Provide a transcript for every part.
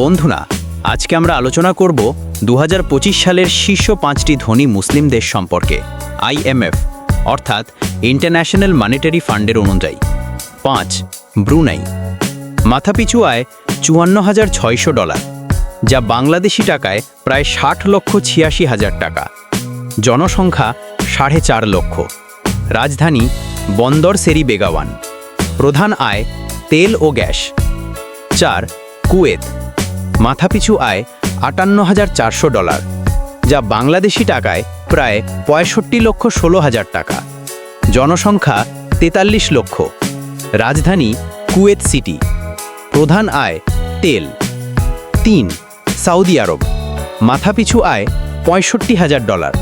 বন্ধুরা, আজকে আমরা আলোচনা করব 2025 সালের শীর্ষ 5টি ধনী মুসলিম দেশ সম্পর্কে। IMF অর্থাৎ ইন্টারন্যাশনাল মনিটারি ফান্ডের অনুযায়ী। 5. ব্রুনাই। মাথাপিছু আয় $54,600, যা বাংলাদেশি টাকায় প্রায় 60,86,000 টাকা। জনসংখ্যা 4.5 লক্ষ। রাজধানী বন্দর সেরি বেগাওয়ান। প্রধান আয় তেল ও গ্যাস। 4. কুয়েত। মাথাপিছু আয় $58,400, যা বাংলাদেশি টাকায় প্রায় 65,16,000 টাকা। জনসংখ্যা 43 লক্ষ। রাজধানী কুয়েত সিটি। প্রধান আয় তেল। 3. সৌদি আরব। মাথাপিছু আয় $65,000,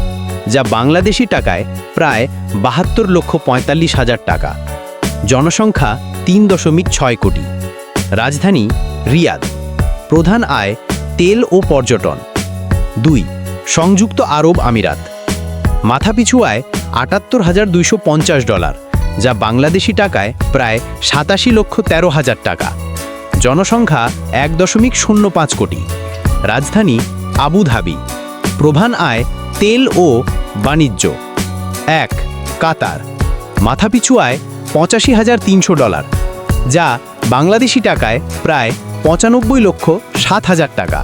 যা বাংলাদেশি টাকায় প্রায় 72,45,000 টাকা। জনসংখ্যা 3.6 কোটি। রাজধানী রিয়াদ। প্রধান আয় তেল ও পর্যটন। 2. সংযুক্ত আরব আমিরাত। মাথাপিছু আয় $78,250, যা বাংলাদেশি টাকায় প্রায় 87,13,000 টাকা। জনসংখ্যা 1.05 কোটি। রাজধানী আবুধাবি। প্রধান আয় তেল ও বাণিজ্য। 1. কাতার। মাথাপিছু আয় $85,300, যা বাংলাদেশি টাকায় প্রায় 95,07,000 টাকা।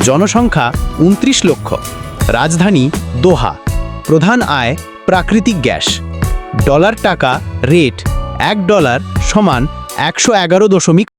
জনসংখ্যা 29 লক্ষ। রাজধানী দোহা। প্রধান আয় প্রাকৃতিক গ্যাস। ডলার টাকা রেট $1 = 111.